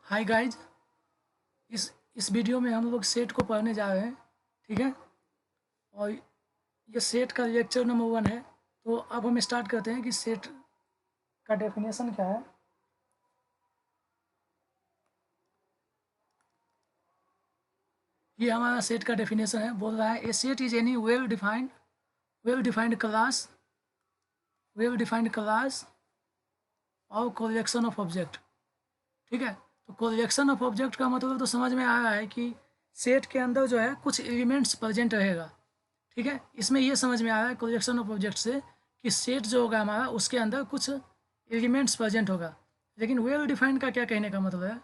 Hi guys. इस video में हम लोग सेट को पढ़ने जा रहे हैं। ठीक है। और ये सेट का लेक्चर नंबर 1 है। तो अब हम स्टार्ट करते हैं कि सेट का डेफिनेशन क्या है। ये हमारा सेट का डेफिनेशन है। बोल रहा है a set is any well defined class or collection of object. ठीक है। तो कलेक्शन ऑफ ऑब्जेक्ट का मतलब तो समझ में आ रहा है कि सेट के अंदर जो है कुछ एलिमेंट्स प्रेजेंट रहेगा। ठीक है। इसमें ये समझ में आ रहा है कलेक्शन ऑफ ऑब्जेक्ट से कि सेट जो होगा हमारा उसके अंदर कुछ एलिमेंट्स प्रेजेंट होगा। लेकिन वेल डिफाइंड का क्या कहने का मतलब है?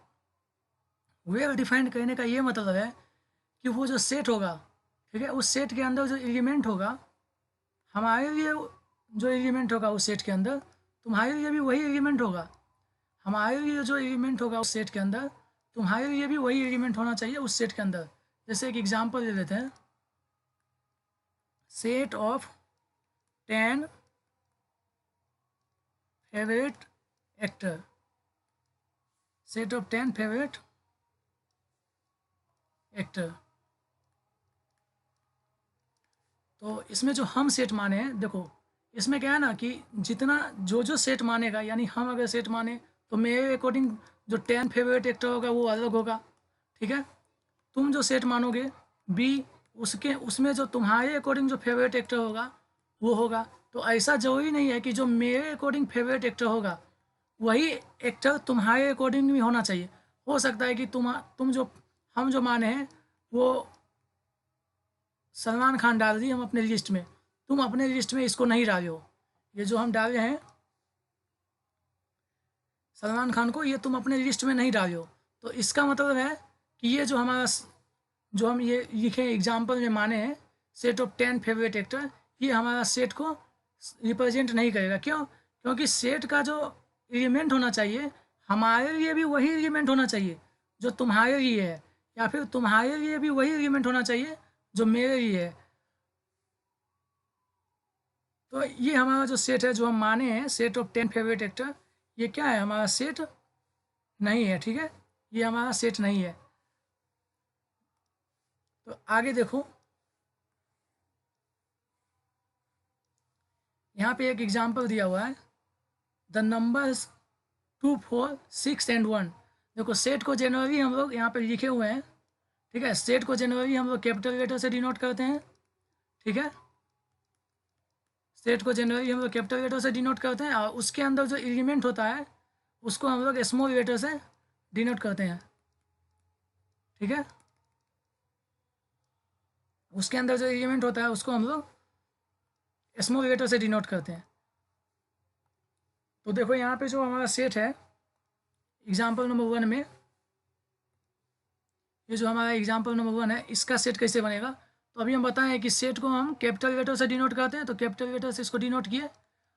वेल डिफाइंड कहने का ये मतलब है कि वो जो सेट होगा, ठीक है, उस सेट के अंदर जो एलिमेंट होगा हमारे लिए, जो एलिमेंट होगा उस सेट के अंदर तुम्हारे लिए भी वही एलिमेंट होगा। हमारे लिए जो एलिमेंट होगा उस सेट के अंदर तुम्हारे लिए भी वही एलिमेंट होना चाहिए उस सेट के अंदर। जैसे एक एग्जांपल ले लेते हैं। Set of 10 favourite actor. Set of 10 favourite actor. तो इसमें जो हम सेट माने हैं, देखो इसमें क्या है ना कि जितना जो सेट मानेगा, यानी हम अगर सेट माने तो मेरे अकॉर्डिंग जो 10 फेवरेट एक्टर होगा वो अलग होगा। ठीक है। तुम जो सेट मानोगे बी, उसके उसमें जो तुम्हारे अकॉर्डिंग जो फेवरेट एक्टर होगा वो होगा। तो ऐसा जरूरी नहीं है कि जो मेरे अकॉर्डिंग फेवरेट एक्टर होगा वही एक्टर तुम्हारे अकॉर्डिंग भी होना चाहिए। हो सकता है कि तुम जो हम जो माने हैं वो सलमान खान डाल दिए हम अपने लिस्ट में, तुम अपने लिस्ट में इसको नहीं डाले हो। ये जो हम डाले हैं सलमान खान को, ये तुम अपने लिस्ट में नहीं डाले हो। तो इसका मतलब है कि ये जो हमारा जो हम ये लिखे एग्जाम्पल में माने हैं सेट ऑफ 10 फेवरेट एक्टर, ये हमारा सेट को रिप्रेजेंट नहीं करेगा। क्यों? क्योंकि सेट का जो एलिमेंट होना चाहिए हमारे लिए भी वही एलिमेंट होना चाहिए जो तुम्हारे लिए है, या फिर तुम्हारे लिए भी वही एलिमेंट होना चाहिए जो मेरे लिए है। तो ये हमारा जो सेट है जो हम माने हैं सेट ऑफ 10 फेवरेट एक्टर, ये क्या है? हमारा सेट नहीं है। ठीक है। ये हमारा सेट नहीं है। तो आगे देखो, यहाँ पे एक एग्जाम्पल दिया हुआ है द नंबर्स 2, 4, 6 एंड 1। देखो सेट को जनरली हम लोग यहाँ पे लिखे हुए हैं। ठीक है। सेट को जनरली हम लोग कैपिटल लेटर से डिनोट करते हैं। ठीक है। सेट को जनरली हम लोग कैपिटल लेटर से डिनोट करते हैं और उसके अंदर जो एलिमेंट होता है उसको हम लोग स्मॉल लेटर से डिनोट करते हैं। ठीक है। उसके अंदर जो एलिमेंट होता है उसको हम लोग स्मॉल लेटर से डिनोट करते हैं। तो देखो यहाँ पे जो हमारा सेट है एग्जाम्पल नंबर 1 में, ये जो हमारा एग्जाम्पल नंबर 1 है इसका सेट कैसे बनेगा। तो अभी हम बताएं कि सेट को हम कैपिटल लेटर से डिनोट करते हैं, तो कैपिटल लेटर से इसको डिनोट किए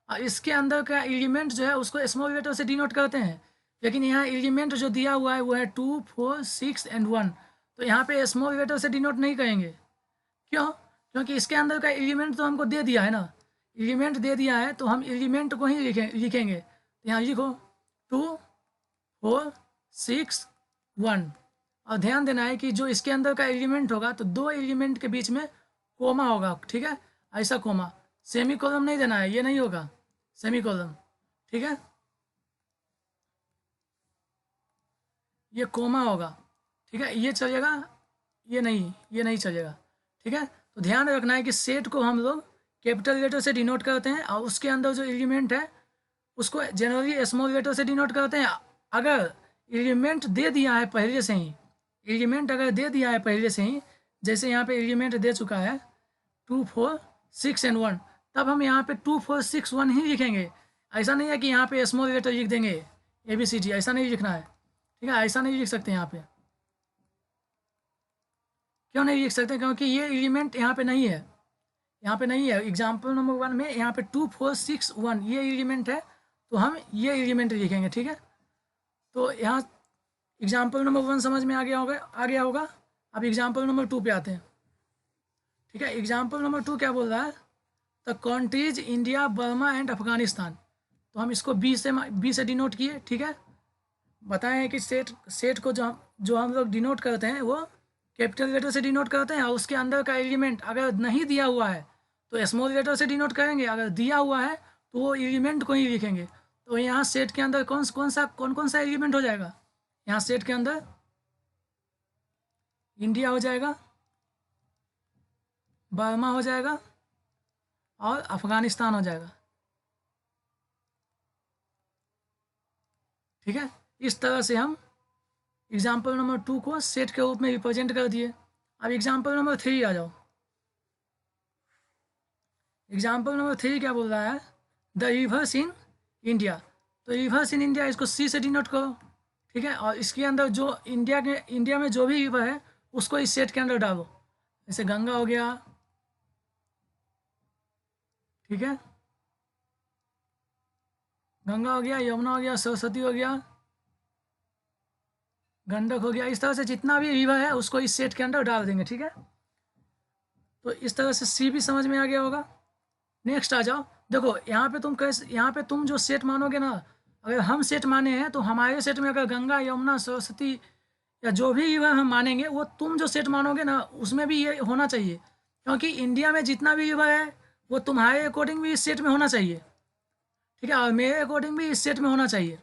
और इसके अंदर का एलिमेंट जो है उसको स्मॉल लेटर से डिनोट करते हैं। लेकिन यहाँ एलिमेंट जो दिया हुआ है वो है 2, 4, 6 एंड 1। तो यहाँ पे स्मॉल लेटर से डिनोट नहीं करेंगे। क्यों? क्योंकि इसके अंदर का एलिमेंट तो हमको दे दिया है ना, एलिमेंट दे दिया है तो हम एलिमेंट को ही लिखेंगे। तो यहाँ लिखो 2, 4, 6, 1। और ध्यान देना है कि जो इसके अंदर का एलिमेंट होगा तो दो एलिमेंट के बीच में कोमा होगा। ठीक है। ऐसा कोमा, सेमी कॉलम नहीं देना है, ये नहीं होगा सेमी कॉलम। ठीक है। ये कोमा होगा। ठीक है। ये चलेगा, ये नहीं चलेगा। ठीक है। तो ध्यान रखना है कि सेट को हम लोग कैपिटल लेटर से डिनोट करते हैं और उसके अंदर जो एलिमेंट है उसको जनरली स्मॉल लेटर से डिनोट करते हैं। अगर एलिमेंट दे दिया है पहले से ही, एलिमेंट अगर दे दिया है पहले से ही, जैसे यहाँ पे एलिमेंट दे चुका है 2, 4, 6 एंड 1, तब हम यहाँ पे 2, 4, 6, 1 ही लिखेंगे। ऐसा नहीं है कि यहाँ पे स्मॉल लेटर लिख देंगे ABCD, ऐसा नहीं लिखना है। ठीक है। ऐसा नहीं लिख सकते यहाँ पे। क्यों नहीं लिख सकते? क्योंकि ये एलिमेंट यहाँ पे नहीं है, यहाँ पे नहीं है। एग्जाम्पल नंबर 1 में यहाँ पे 2, 4, 6, 1 ये एलिमेंट है, तो हम ये एलिमेंट लिखेंगे। ठीक है। तो यहाँ एग्जाम्पल नंबर 1 समझ में आ गया होगा। अब एग्जाम्पल नंबर 2 पे आते हैं। ठीक है। एग्जाम्पल नंबर 2 क्या बोल रहा है? The countries India, Burma and Afghanistan. तो हम इसको बी से डिनोट किए। ठीक है। बताए हैं कि सेट को जो हम लोग डिनोट करते हैं वो कैपिटल लेटर से डिनोट करते हैं, और उसके अंदर का एलिमेंट अगर नहीं दिया हुआ है तो स्मॉल लेटर से डिनोट करेंगे, अगर दिया हुआ है तो वो एलिमेंट को ही लिखेंगे। तो यहाँ सेट के अंदर कौन सा एलिमेंट हो जाएगा? यहाँ सेट के अंदर इंडिया हो जाएगा, बर्मा हो जाएगा और अफगानिस्तान हो जाएगा। ठीक है, इस तरह से हम एग्जाम्पल नंबर 2 को सेट के रूप में रिप्रेजेंट कर दिए। अब एग्जाम्पल नंबर 3 आ जाओ। एग्जाम्पल नंबर 3 क्या बोल रहा है? The reverse in India. तो रिवर्स इन इंडिया इसको सी से डिनोट करो। ठीक है, और इसके अंदर जो इंडिया में जो भी रिवर है उसको इस सेट के अंदर डालो। जैसे गंगा हो गया, ठीक है, गंगा हो गया, यमुना हो गया, सरस्वती हो गया, गंडक हो गया। इस तरह से जितना भी रिवर है उसको इस सेट के अंदर डाल देंगे। ठीक है, तो इस तरह से सी भी समझ में आ गया होगा। नेक्स्ट आ जाओ। देखो यहाँ पे तुम जो सेट मानोगे ना, अगर हम सेट माने हैं तो हमारे सेट में अगर गंगा, यमुना, सरस्वती या जो भी रिवर हम मानेंगे वो तुम जो सेट मानोगे ना उसमें भी ये होना चाहिए, क्योंकि इंडिया में जितना भी रिवर है वो तुम्हारे अकॉर्डिंग भी इस सेट में होना चाहिए। ठीक है, और मेरे अकॉर्डिंग भी इस सेट में होना चाहिए,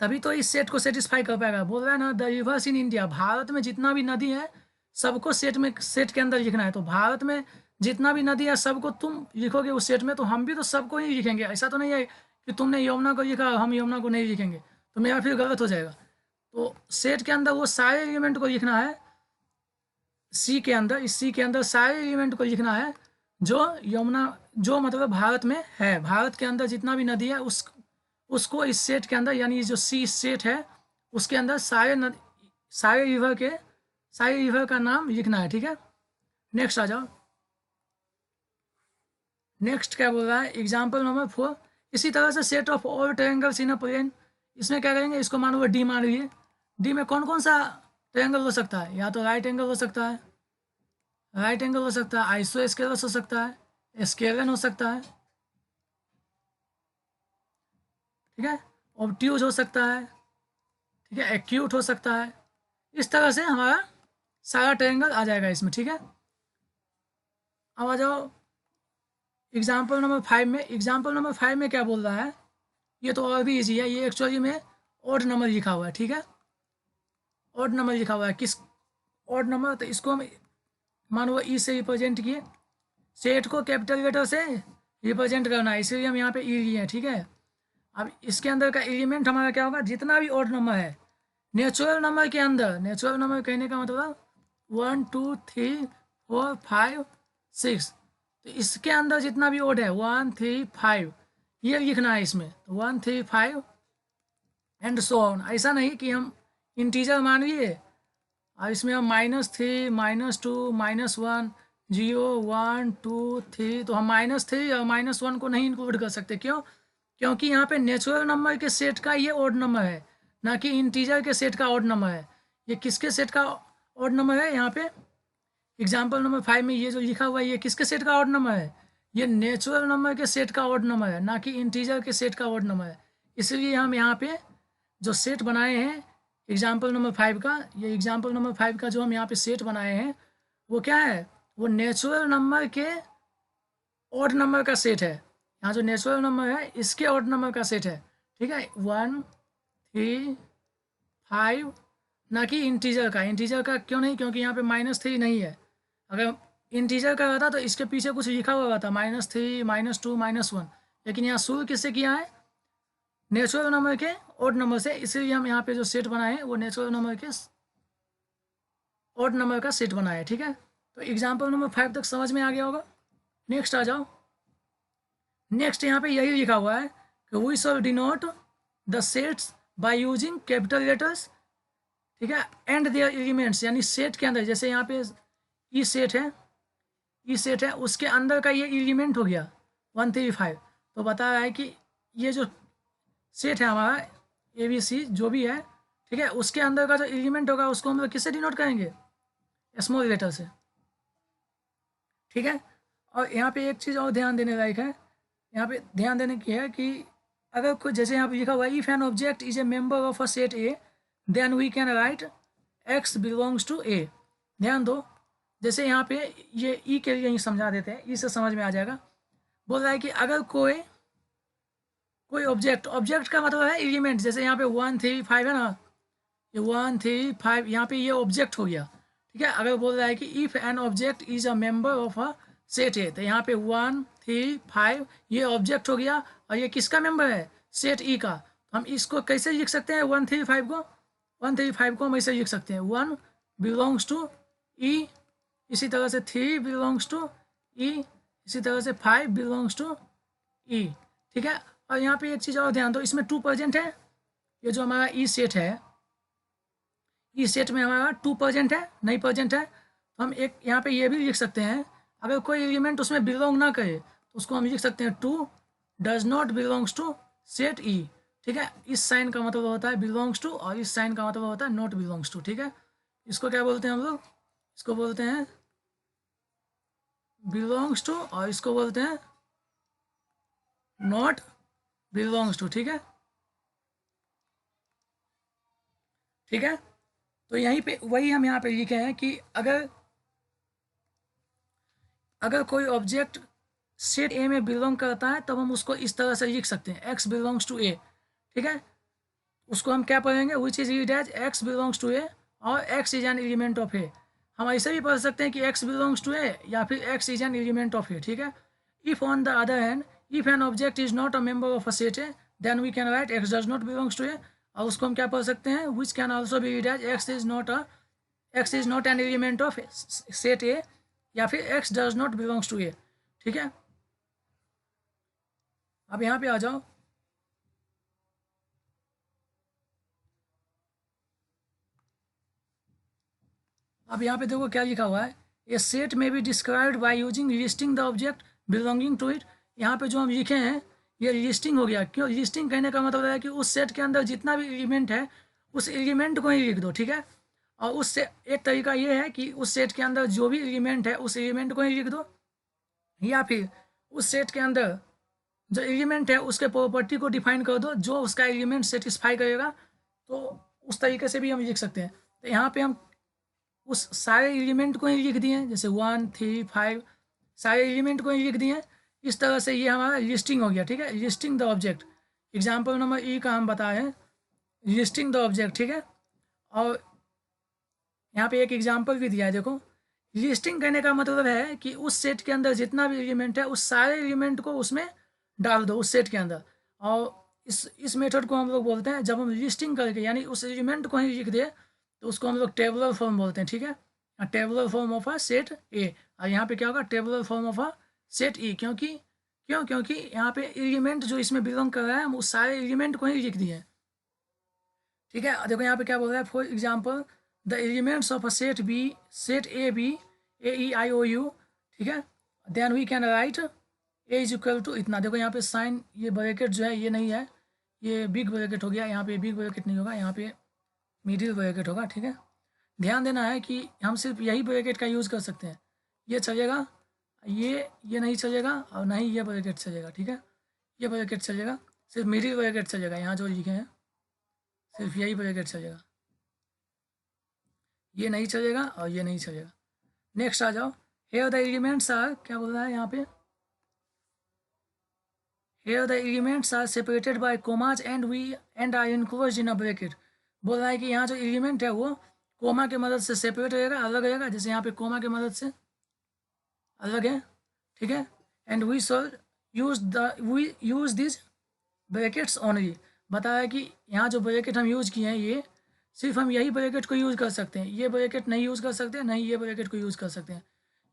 तभी तो इस सेट को सेटिस्फाई कर पाएगा। बोल रहा है ना the reverse in India, Bharat में जितना भी नदी है सबको सेट के अंदर लिखना है। तो भारत में जितना भी नदी है सबको तुम लिखोगे उस सेट में, तो हम भी तो सबको ही लिखेंगे। ऐसा तो नहीं है कि तुमने यमुना को लिखा हम यमुना को नहीं लिखेंगे, तो मेरा फिर गलत हो जाएगा। तो सेट के अंदर वो सारे एलिमेंट को लिखना है। सी के अंदर, इस सी के अंदर सारे एलिमेंट को लिखना है जो यमुना, जो मतलब भारत में है। भारत के अंदर जितना भी नदी है उसको इस सेट के अंदर, यानी जो सी सेट है उसके अंदर सारे रिवर का नाम लिखना है। ठीक है, नेक्स्ट आ जाओ। नेक्स्ट क्या बोल रहा है? Example number 4। इसी तरह से set of all triangles in a plane, इसमें क्या करेंगे, इसको मानो डी मान लीजिए। डी में कौन कौन सा ट्रायंगल हो सकता है? या तो राइट एंगल हो सकता है, आइसोस्केलस हो सकता है, स्केलन हो सकता है, ठीक है, ऑब्ट्यूज हो सकता है, ठीक है, एक्यूट हो सकता है। इस तरह से हमारा सारा ट्रायंगल आ जाएगा इसमें। ठीक है, अब आ जाओ एग्जाम्पल नंबर 5 में। एग्जाम्पल नंबर 5 में क्या बोल रहा है? ये तो और भी ईजी है, ये एक्चुअली में ऑड नंबर लिखा हुआ है। ठीक है, ऑड नंबर लिखा हुआ है। किस ऑड नंबर? तो इसको हम मानो ई से रिप्रेजेंट किए, सेट को कैपिटल लेटर से रिप्रेजेंट करना है, इसलिए हम यहाँ पे ई लिए हैं। ठीक है, अब इसके अंदर का एलिमेंट हमारा क्या होगा? जितना भी ऑड नंबर है नेचुरल नंबर के अंदर, नेचुरल नंबर कहने का मतलब 1 2 3 4 5 6, तो इसके अंदर जितना भी ऑड है 1 3 5 ये लिखना है इसमें। तो 1 3 5 एंड सो ऑन। ऐसा नहीं कि हम इंटीजर मान लिए और इसमें हम -3 -2 -1 0 1 2 3, तो हम -3 और -1 को नहीं इंक्लूड कर सकते। क्यों? क्योंकि यहाँ पे नेचुरल नंबर के सेट का ये ऑड नंबर है, ना कि इंटीजर के सेट का ऑड नंबर है। ये किसके सेट का ऑड नंबर है? यहाँ पे एग्जाम्पल नंबर 5 में ये जो लिखा हुआ है ये किसके सेट का ऑड नंबर है? ये नेचुरल नंबर के सेट का ऑड नंबर है, ना कि इंटीजर के सेट का ऑड नंबर है। इसलिए हम यहाँ पे जो सेट बनाए हैं एग्जाम्पल नंबर 5 का, ये एग्जाम्पल नंबर 5 का जो हम यहाँ पे सेट बनाए हैं वो क्या है? वो नेचुरल नंबर के ऑड नंबर का सेट है। यहाँ जो नेचुरल नंबर है इसके ऑड नंबर का सेट है। ठीक है, 1 3 5, ना कि इंटीजर का। इंटीजर का क्यों नहीं? क्योंकि यहाँ पे -3 नहीं है। अगर इंटीजर का रहता तो इसके पीछे कुछ लिखा हुआ रहता -3 -2 -1, लेकिन यहाँ शुरू किससे किया है? नेचुरल नंबर के ऑड नंबर से, इसलिए हम यहाँ पे जो सेट बनाए हैं वो नेचुरल नंबर के ऑड नंबर का सेट बनाया है। ठीक है, तो एग्जाम्पल नंबर 5 तक समझ में आ गया होगा। नेक्स्ट आ जाओ। नेक्स्ट यहाँ पे यही लिखा हुआ है कि we shall denote the sets by using capital letters, ठीक है, एंड देयर एलिमेंट्स, यानी सेट के अंदर जैसे यहाँ पे ई सेट है, ई सेट है उसके अंदर का ये एलिमेंट हो गया 1 3 5। तो बता रहा है कि ये जो सेट है हमारा ABC जो भी है, ठीक है, उसके अंदर का जो एलिमेंट होगा उसको हम लोग किससे डिनोट करेंगे? स्मॉल लेटर से। ठीक है, और यहाँ पे एक चीज़ और ध्यान देने लायक है, यहाँ पे ध्यान देने की है कि अगर कोई जैसे यहाँ पे लिखा हुआ है if an object is a member of a set A then we can write x belongs to A. ध्यान दो, जैसे यहाँ पे ये ई के लिए ही समझा देते हैं, ई से समझ में आ जाएगा। बोल रहा है कि अगर कोई कोई ऑब्जेक्ट, ऑब्जेक्ट का मतलब है एलिमेंट, जैसे यहाँ पे 1 3 5 है ना, ये 1 3 5 यहाँ पे ये ऑब्जेक्ट हो गया। ठीक है, अगर बोल रहा है कि if an object is a member of a set ए, तो यहाँ पे 1 3 5 ये ऑब्जेक्ट हो गया, और ये किसका मेंबर है, सेट ई का। तो हम इसको कैसे लिख सकते हैं 1 3 5 को, 1 3 5 को हम ऐसे लिख सकते हैं 1 बिलोंग्स टू ई, इसी तरह से 3 बिलोंग्स टू ई, इसी तरह से 5 बिलोंग्स टू ई। ठीक है, और यहाँ पे एक चीज़ और ध्यान दो, इसमें 2 प्रेजेंट है, ये जो हमारा ई सेट है, ई सेट में हमारा 2 प्रेजेंट है, नहीं प्रेजेंट है। तो हम एक यहाँ पे ये भी लिख सकते हैं, अगर कोई एलिमेंट उसमें बिलोंग ना करे तो उसको हम लिख सकते हैं 2 does not belongs to set E. ठीक है, इस साइन का मतलब होता है बिलोंग्स टू, और इस साइन का मतलब होता है नॉट बिलोंग्स टू। ठीक है, इसको क्या बोलते हैं हम लोग, इसको बोलते हैं बिलोंग्स टू, और इसको बोलते हैं नॉट बिलोंग्स टू। ठीक है, ठीक है, तो यहीं पे वही हम यहाँ पे लिखे हैं कि अगर अगर कोई ऑब्जेक्ट सेट ए में बिलोंग करता है तब हम उसको इस तरह से लिख सकते हैं एक्स बिलोंग्स टू ए। ठीक है, उसको हम क्या पढ़ेंगे, which is read as x belongs to A, और x is an element of A. हम ऐसे भी पढ़ सकते हैं कि एक्स बिलोंग्स टू ए, या फिर x is an element of A. ठीक है, if on the other hand if an object is not a member of a set A then we can write x does not belongs to A, और उसको हम क्या पढ़ सकते हैं, which can also be read as x is not an element of set A, या फिर x does not belongs to A. ठीक है, अब यहाँ पे आ जाओ, अब यहाँ पे देखो क्या लिखा हुआ है, a set may be described by using listing the object belonging to it. यहाँ पे जो हम लिखे हैं ये लिस्टिंग हो गया। क्यों लिस्टिंग कहने का मतलब है कि उस सेट के अंदर जितना भी एलिमेंट है उस एलिमेंट को ही लिख दो। ठीक है, और उससे एक तरीका ये है कि उस सेट के अंदर जो भी एलिमेंट है उस एलिमेंट को ही लिख दो, या फिर उस सेट के अंदर जो एलिमेंट है उसके प्रॉपर्टी को डिफाइन कर दो जो उसका एलिमेंट सेटिस्फाई करेगा। तो उस तरीके से भी हम लिख सकते हैं। तो यहाँ पे हम उस सारे एलिमेंट को ही लिख दिए, जैसे 1 3 5 सारे एलिमेंट को ही लिख दिए। इस तरह से ये हमारा लिस्टिंग हो गया। ठीक है, listing the object, example number ई का हम बताए हैं लिस्टिंग द ऑब्जेक्ट। ठीक है, और यहाँ पे एक एग्जाम्पल भी दिया है, देखो लिस्टिंग करने का मतलब है कि उस सेट के अंदर जितना भी एलिमेंट है उस सारे एलिमेंट को उसमें डाल दो उस सेट के अंदर। और इस मेथड को हम लोग बोलते हैं, जब हम लिस्टिंग करके यानी उस एलिमेंट को ही लिख दे तो उसको हम लोग टेबुलर फॉर्म बोलते हैं। ठीक है, tabular form of a set ए, और यहाँ पे क्या होगा tabular form of a set ई। क्योंकि यहाँ पे एलिमेंट जो इसमें बिलोंग कर रहा है हम उस सारे एलिमेंट को ही लिख दिए हैं। ठीक है, देखो यहाँ पे क्या बोल रहा है, for example the elements of a set B, set A B, A E I O U. ठीक है, then we can write A is equal to इतना। देखो यहाँ पे साइन, ये ब्रैकेट जो है ये नहीं है, ये बिग ब्रैकेट हो गया, यहाँ पे बिग ब्रैकेट नहीं होगा, यहाँ पे मिडिल ब्रैकेट होगा। ठीक है, ध्यान देना है कि हम सिर्फ यही ब्रैकेट का यूज़ कर सकते हैं, ये चलेगा, ये नहीं चलेगा, और ना ही ये ब्रैकेट चलेगा। ठीक है, ये ब्रैकेट चलेगा, सिर्फ मिडिल ब्रैकेट चलेगा, यहाँ जो लिखे हैं सिर्फ यही ब्रैकेट चलेगा, ये नहीं चलेगा और ये नहीं चलेगा। नेक्स्ट आ जाओ, हेयर द एलिमेंट्स आर, क्या बोल रहा है यहाँ पे, here the elements are separated by commas and are enclosed in a bracket. बोल रहा है कि यहाँ जो एलिमेंट है वो कोमा की मदद से सेपरेट रहेगा, अलग रहेगा, जैसे यहाँ पे कोमा की मदद से अलग है। ठीक है, and we shall we use this brackets only. बताया कि यहाँ जो ब्रैकेट हम यूज़ किए हैं ये सिर्फ हम यही ब्रैकेट को यूज़ कर सकते हैं, ये ब्रैकेट नहीं यूज़ कर सकते, नहीं ये ब्रैकेट को यूज़ कर सकते हैं।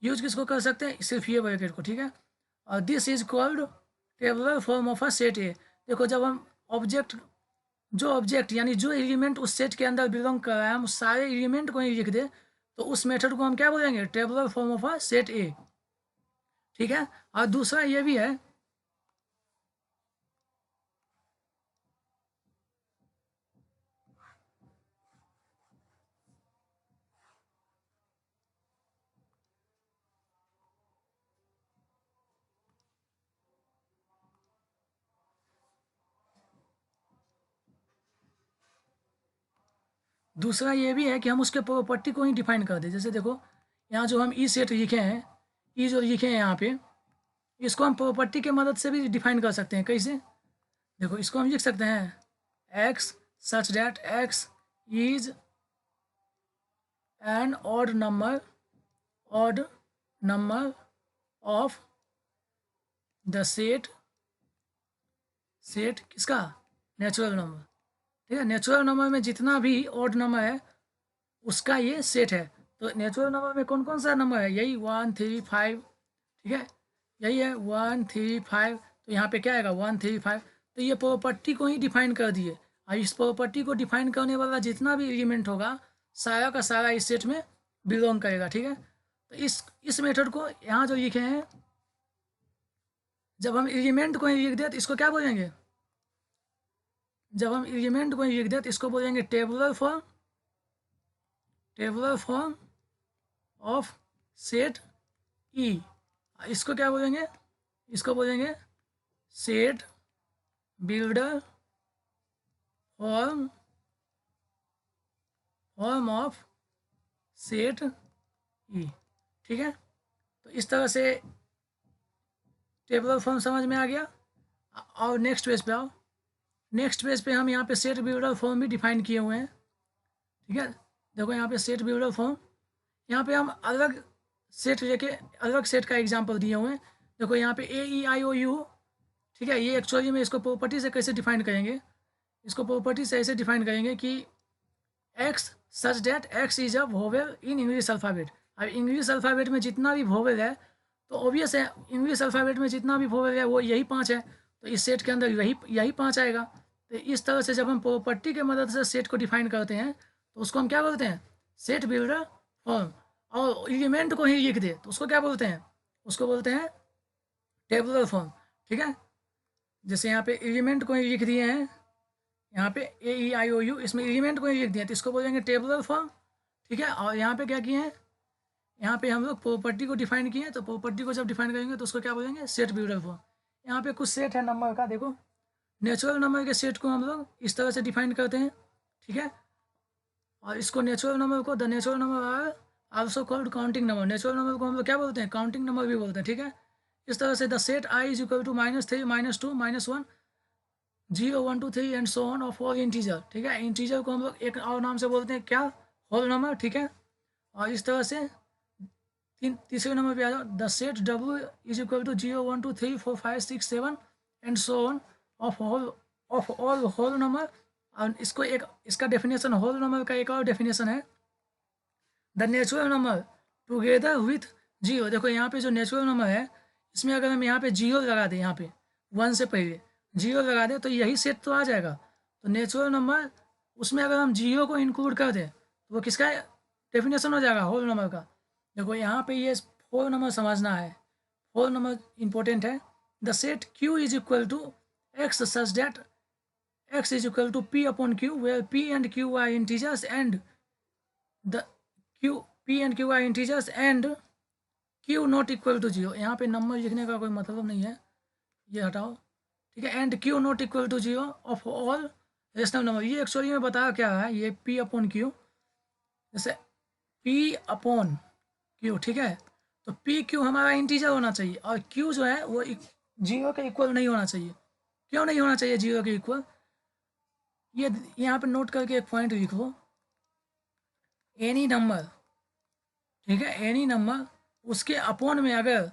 यूज़ किसको कर सकते हैं, सिर्फ ये ब्रैकेट को। ठीक है, और this is called tabular form of a set ए। देखो जब हम ऑब्जेक्ट, जो ऑब्जेक्ट यानी जो एलिमेंट उस सेट के अंदर बिलोंग कर रहा है हम उस सारे एलिमेंट को ही लिख दे तो उस मेथड को हम क्या बोलेंगे, tabular form of a set ए। ठीक है, और दूसरा ये भी है, दूसरा ये भी है कि हम उसके प्रॉपर्टी को ही डिफाइन कर दें। जैसे देखो यहाँ जो हम ई सेट लिखे हैं, ई जो लिखे हैं यहाँ पे, इसको हम प्रॉपर्टी के मदद से भी डिफाइन कर सकते हैं। कैसे? देखो इसको हम लिख सकते हैं x such that x is an odd number of the set किसका? Natural number. ठीक है, नेचुरल नंबर में जितना भी ऑड नंबर है उसका ये सेट है। तो नेचुरल नंबर में कौन कौन सा नंबर है? यही 1 3 5। ठीक है, यही है 1 3 5। तो यहाँ पे क्या आएगा? 1 3 5। तो ये प्रॉपर्टी को ही डिफाइन कर दिए, और इस प्रॉपर्टी को डिफाइन करने वाला जितना भी एलिमेंट होगा सारा का सारा इस सेट में बिलोंग करेगा। ठीक है, तो इस मेथड को यहाँ जो लिखे हैं, जब हम एलिमेंट को ही लिख दें तो इसको क्या बोलेंगे? जब हम एलिमेंट को ही लिख दें तो इसको बोलेंगे टेबुलर फॉर्म ऑफ सेट ई। इसको क्या बोलेंगे? इसको बोलेंगे set builder form of set E. ठीक है, तो इस तरह से टेबुलर फॉर्म समझ में आ गया। और नेक्स्ट पेज पे आओ। नेक्स्ट पेज पे हम यहाँ पे सेट बिल्डर फॉर्म भी डिफाइन किए हुए हैं। ठीक है, देखो यहाँ पे सेट बिल्डर फॉर्म, यहाँ पे हम अलग सेट लेके अलग सेट का एग्जांपल दिए हुए हैं। देखो यहाँ पे AEIOU। ठीक है, ये एक्चुअली में इसको प्रॉपर्टी से कैसे डिफाइन करेंगे? इसको प्रॉपर्टी से ऐसे डिफाइन करेंगे कि x such that x is a vowel in English alphabet. अब इंग्लिश अल्फ़ाबेट में जितना भी वोवेल है तो ऑब्वियस है इंग्लिश अल्फ़ाबेट में जितना भी वोवेल है वो यही 5 है, तो इस सेट के अंदर यही 5 आएगा। तो इस तरह से जब हम प्रॉपर्टी के मदद से सेट को डिफाइन करते हैं तो उसको हम क्या बोलते हैं? Set builder form. और एलिमेंट को ही लिख दे तो उसको क्या बोलते हैं? उसको बोलते हैं टेबुलर फॉर्म। ठीक है, जैसे यहाँ पे एलिमेंट को ही लिख दिए हैं, यहाँ पे AEIOU, इसमें एलिमेंट को ही लिख दिए तो इसको बोलेंगे टेबुलर फॉर्म। ठीक है, और यहाँ पे क्या किए हैं? यहाँ पे हम लोग प्रॉपर्टी को डिफाइन किए हैं, तो प्रॉपर्टी को जब डिफाइन करेंगे तो उसको क्या बोलेंगे? Set builder form. यहाँ पे कुछ सेट है नंबर का, देखो नेचुरल नंबर के सेट को हम लोग इस तरह से डिफाइन करते हैं। ठीक है, और इसको नेचुरल नंबर को the natural number are also called counting number. Natural number को हम लोग क्या बोलते हैं? काउंटिंग नंबर भी बोलते हैं। ठीक है, इस तरह से the set I is equal to -3 -2 -1 0 1 2 3 and so on of all integer. ठीक है, इंटीजर को हम लोग एक और नाम से बोलते हैं क्या? Whole number. ठीक है, और इस तरह से तीसरे नंबर पे आ जाओ, the set W is equal to 0 1 2 3 4 5 6 7 and so on of all whole number. और इसको एक इसका डेफिनेशन, होल नंबर का एक और डेफिनेशन है, the natural number together with zero. देखो यहाँ पे जो नेचुरल नंबर है इसमें अगर हम यहाँ पे जीरो लगा दें, यहाँ पे 1 से पहले जीरो लगा दें तो यही सेट तो आ जाएगा। तो नेचुरल नंबर उसमें अगर हम जीरो को इंक्लूड कर दें तो वो किसका डेफिनेशन हो जाएगा? होल नंबर का। देखो यहाँ पे ये होल नंबर समझना है, होल नंबर इंपॉर्टेंट है। The set Q is equal to x such that x is equal to P upon Q where P and Q are integers and the P and Q are integers and Q not equal to 0। यहाँ पे number लिखने का कोई मतलब नहीं है, ये हटाओ। ठीक है, and Q not equal to 0 of all rational number. ये एक्चुअली में बताया क्या है? ये P अपॉन Q, जैसे P अपॉन Q। ठीक है, तो P Q हमारा इंटीजर होना चाहिए और Q जो है वो 0 के इक्वल नहीं होना चाहिए। क्यों नहीं होना चाहिए 0 के इक्वल? ये यहाँ पे नोट करके एक पॉइंट लिख लो, एनी नंबर। ठीक है, एनी नंबर उसके अपॉन में अगर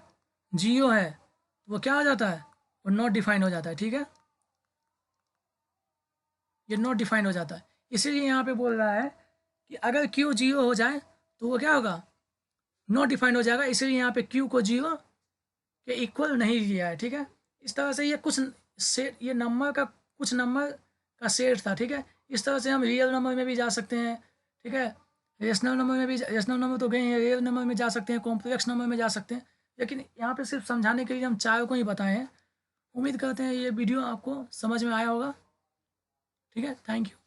0 है तो वो क्या हो जाता है? वो नॉट डिफाइन हो जाता है। ठीक है, ये नॉट डिफाइन हो जाता है। इसीलिए यहाँ पे बोल रहा है कि अगर Q 0 हो जाए तो वो क्या होगा? नॉट डिफाइन हो जाएगा। इसीलिए यहाँ पे Q को 0 के इक्वल नहीं लिया है। ठीक है, इस तरह से ये कुछ सेट, ये नंबर का कुछ नंबर का सेट था। ठीक है, इस तरह से हम रियल नंबर में भी जा सकते हैं। ठीक है, रेशनल नंबर में भी, रेशनल नंबर तो गए हैं, रियल नंबर में जा सकते हैं, कॉम्प्लेक्स नंबर में जा सकते हैं। लेकिन यहाँ पे सिर्फ समझाने के लिए हम चार को ही बताए हैं। उम्मीद करते हैं ये वीडियो आपको समझ में आया होगा। ठीक है, थैंक यू।